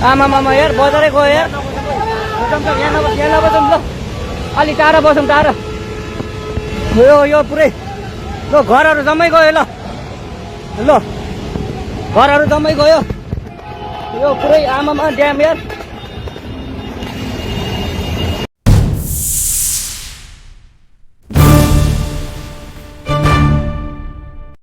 आमामामा यार बजारै गयो यार यहाँ नबसौँ ल अलि टाढा बसौँ टाढा यो पुरै ल घरहरू जम्मै गयो ल घरहरू जम्मै गयो यो पुरै आमामा ड्याम यार